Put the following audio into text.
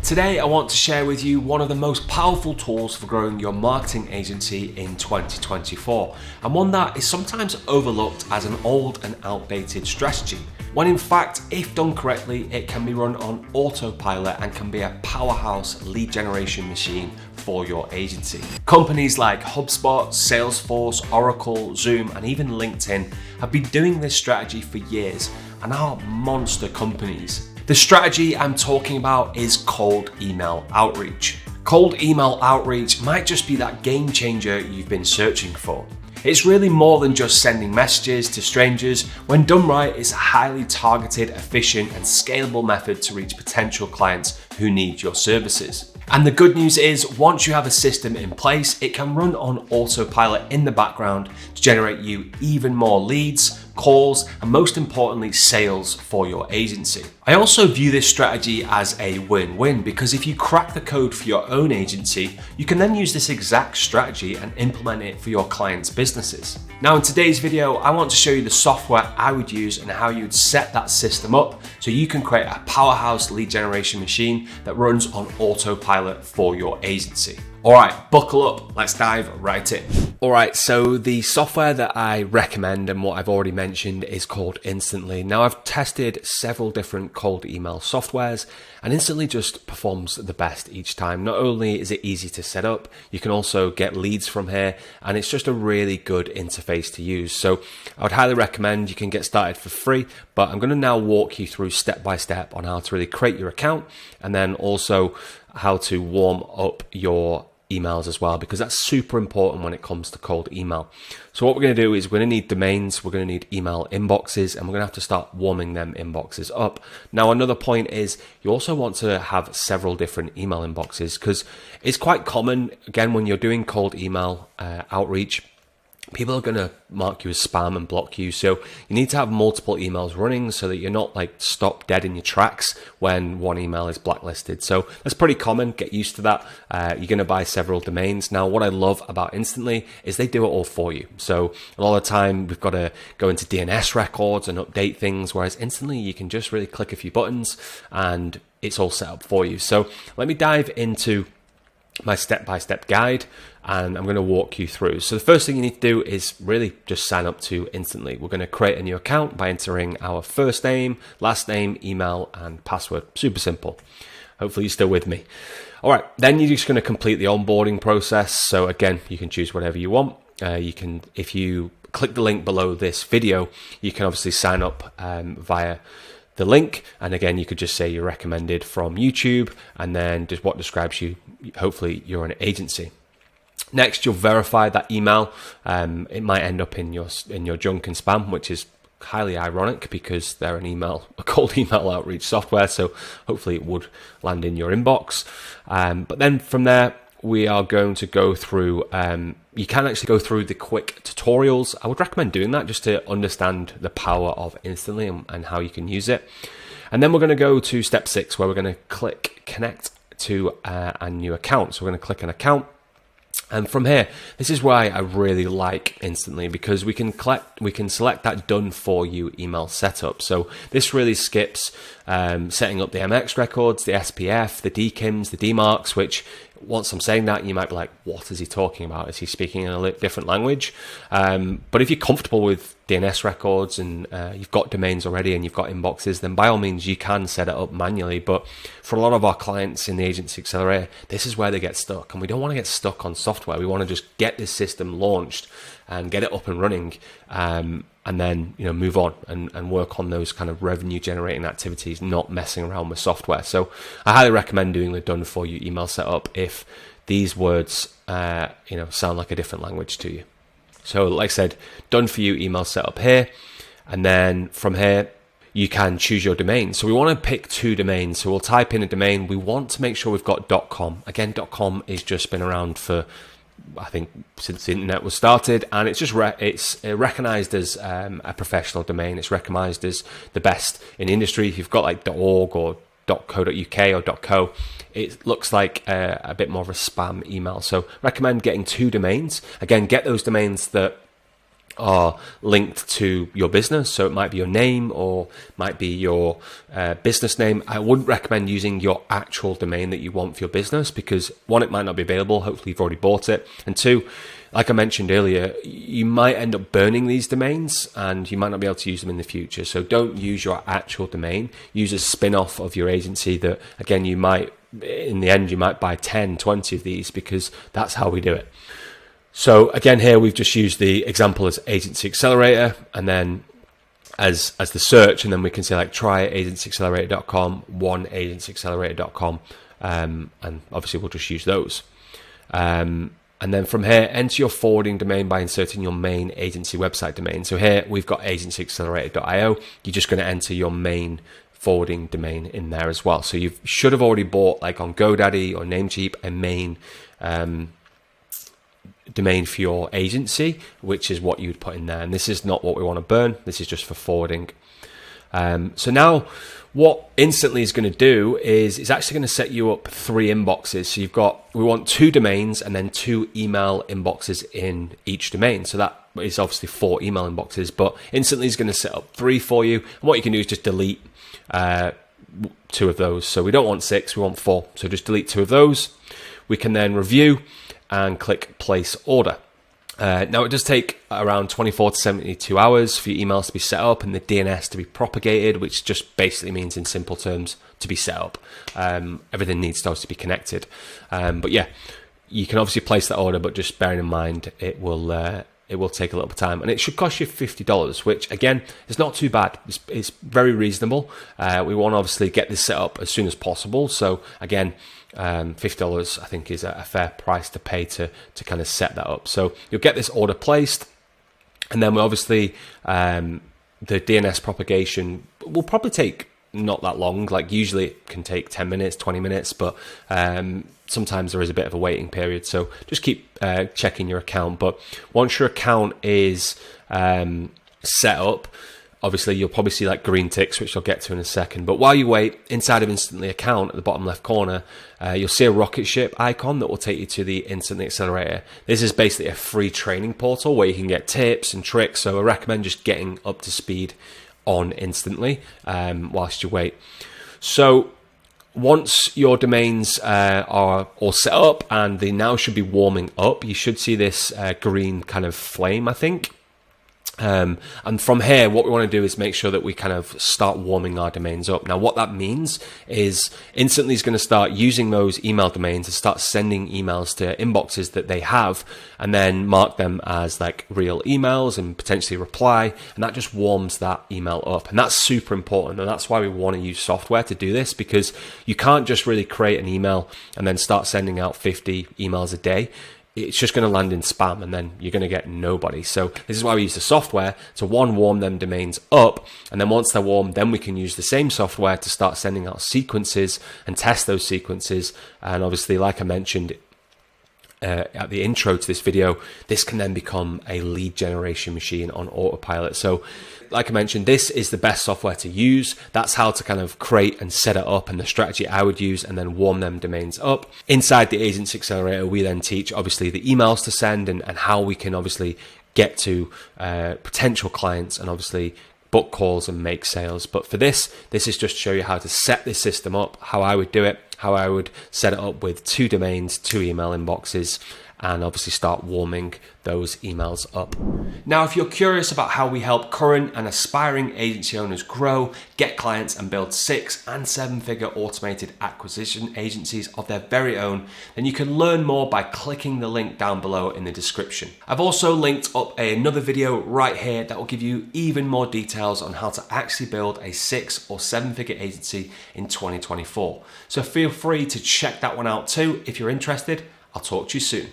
Today, I want to share with you one of the most powerful tools for growing your marketing agency in 2024, and one that is sometimes overlooked as an old and outdated strategy, when in fact, if done correctly, it can be run on autopilot and can be a powerhouse lead generation machine for your agency. Companies like HubSpot, Salesforce, Oracle, Zoom, and even LinkedIn have been doing this strategy for years and are monster companies. The strategy I'm talking about is cold email outreach. Cold email outreach might just be that game changer you've been searching for. It's really more than just sending messages to strangers. When done right, it's a highly targeted, efficient, and scalable method to reach potential clients who need your services. And the good news is, once you have a system in place, it can run on autopilot in the background to generate you even more leads, calls, and most importantly, sales for your agency. I also view this strategy as a win-win because if you crack the code for your own agency, you can then use this exact strategy and implement it for your clients' businesses. Now, in today's video, I want to show you the software I would use and how you'd set that system up so you can create a powerhouse lead generation machine that runs on autopilot for your agency. All right, buckle up, let's dive right in. All right, so the software that I recommend and what I've already mentioned is called Instantly. Now, I've tested several different cold email softwares and Instantly just performs the best each time. Not only is it easy to set up, you can also get leads from here, and it's just a really good interface to use. So I would highly recommend. You can get started for free, but I'm gonna now walk you through step by step on how to really create your account and then also how to warm up your emails as well, because that's super important when it comes to cold email. So what we're going to do is we're going to need domains, we're going to need email inboxes, and we're going to have to start warming them inboxes up. Now, another point is you also want to have several different email inboxes because it's quite common, again, when you're doing cold email outreach, people are going to mark you as spam and block you. So you need to have multiple emails running so that you're not like stopped dead in your tracks when one email is blacklisted. So that's pretty common. Get used to that. You're going to buy several domains. Now, what I love about Instantly is they do it all for you. So a lot of the time we've got to go into DNS records and update things, whereas Instantly you can just really click a few buttons and it's all set up for you. So let me dive into my step-by-step guide and I'm going to walk you through. So the first thing you need to do is really just sign up to Instantly. We're going to create a new account by entering our first name, last name, email, and password. Super simple. Hopefully you're still with me. All right, then you're just going to complete the onboarding process. So again, you can choose whatever you want. If you click the link below this video, you can obviously sign up via the link, and again you could just say you're recommended from YouTube and then just what describes you. Hopefully you're an agency. Next, you'll verify that email. It might end up in your junk and spam, which is highly ironic because they're a cold email outreach software, so hopefully it would land in your inbox. But then from there we are going to go through, you can actually go through the quick tutorials. I would recommend doing that just to understand the power of Instantly and how you can use it. And then we're going to go to step 6 where we're going to click connect to a new account. So we're going to click an account. And from here, this is why I really like Instantly, because we can select that done for you email setup. So this really skips setting up the MX records, the SPF, the DKIMs, the DMARCs, which once I'm saying that, you might be like, what is he talking about? Is he speaking in a different language? But if you're comfortable with DNS records and you've got domains already and you've got inboxes, then by all means, you can set it up manually. But for a lot of our clients in the Agency Accelerator, this is where they get stuck. And we don't want to get stuck on software. We want to just get this system launched and get it up and running. And then move on and work on those kind of revenue generating activities, not messing around with software. So I highly recommend doing the done for you email setup if these words sound like a different language to you. So like I said, done for you email setup here, and then from here you can choose your domain. So we want to pick 2 domains. So we'll type in a domain. We want to make sure we've got .com. Again, .com has just been around for, I think, since the internet was started, and it's just it's recognized as a professional domain. It's recognized as the best in the industry. If you've got like .org or .co.uk or .co, it looks like a bit more of a spam email. So recommend getting 2 domains. Again, get those domains that are linked to your business. So it might be your name or might be your business name. I wouldn't recommend using your actual domain that you want for your business because one, it might not be available. Hopefully you've already bought it. And two, like I mentioned earlier, you might end up burning these domains and you might not be able to use them in the future. So don't use your actual domain. Use a spin-off of your agency that, again, you might, in the end, you might buy 10, 20 of these because that's how we do it. So again, here we've just used the example as Agency Accelerator and then as the search, and then we can say like try agencyaccelerator.com, oneagencyaccelerator.com, and obviously we'll just use those. And then from here, enter your forwarding domain by inserting your main agency website domain. So here we've got agencyaccelerator.io. You're just going to enter your main forwarding domain in there as well. So you should have already bought, like on GoDaddy or Namecheap, a main domain for your agency, which is what you would put in there. And this is not what we want to burn. This is just for forwarding. So now what Instantly is going to do is it's actually going to set you up 3 inboxes. So we want 2 domains and then 2 email inboxes in each domain. So that is obviously 4 email inboxes, but Instantly is going to set up 3 for you. And what you can do is just delete 2 of those. So we don't want 6, we want 4. So just delete 2 of those. We can then review and click place order. Now it does take around 24 to 72 hours for your emails to be set up and the DNS to be propagated, which just basically means in simple terms to be set up. Everything needs to obviously be connected. But yeah, you can obviously place that order, but just bearing in mind it will take a little bit of time, and it should cost you $50, which again is not too bad. It's very reasonable. We want to obviously get this set up as soon as possible. So again, $50 I think is a fair price to pay to kind of set that up. So you'll get this order placed, and then we obviously the DNS propagation will probably take not that long. Like usually it can take 10 minutes, 20 minutes, but sometimes there is a bit of a waiting period. So just keep checking your account. But once your account is set up, obviously you'll probably see like green ticks, which I'll get to in a second. But while you wait, inside of Instantly account at the bottom left corner, you'll see a rocket ship icon that will take you to the Instantly Accelerator. This is basically a free training portal where you can get tips and tricks. So I recommend just getting up to speed on Instantly whilst you wait. So once your domains are all set up and they now should be warming up, you should see this green kind of flame, I think. And from here, what we want to do is make sure that we kind of start warming our domains up. Now, what that means is Instantly is going to start using those email domains to start sending emails to inboxes that they have and then mark them as like real emails and potentially reply. And that just warms that email up. And that's super important. And that's why we want to use software to do this, because you can't just really create an email and then start sending out 50 emails a day. It's just going to land in spam and then you're going to get nobody. So this is why we use the software to warm them domains up. And then once they're warm, then we can use the same software to start sending out sequences and test those sequences. And obviously, like I mentioned at the intro to this video, this can then become a lead generation machine on autopilot. So like I mentioned, this is the best software to use. That's how to kind of create and set it up and the strategy I would use and then warm them domains up. Inside the Agency Accelerator, we then teach obviously the emails to send and how we can obviously get to potential clients and obviously book calls and make sales. But for this is just to show you how to set this system up, how I would do it, how I would set it up with 2 domains, 2 email inboxes, and obviously start warming those emails up. Now, if you're curious about how we help current and aspiring agency owners grow, get clients, and build 6- and 7-figure automated acquisition agencies of their very own, then you can learn more by clicking the link down below in the description. I've also linked up another video right here that will give you even more details on how to actually build a 6- or 7-figure agency in 2024. So feel free to check that one out too if you're interested. I'll talk to you soon.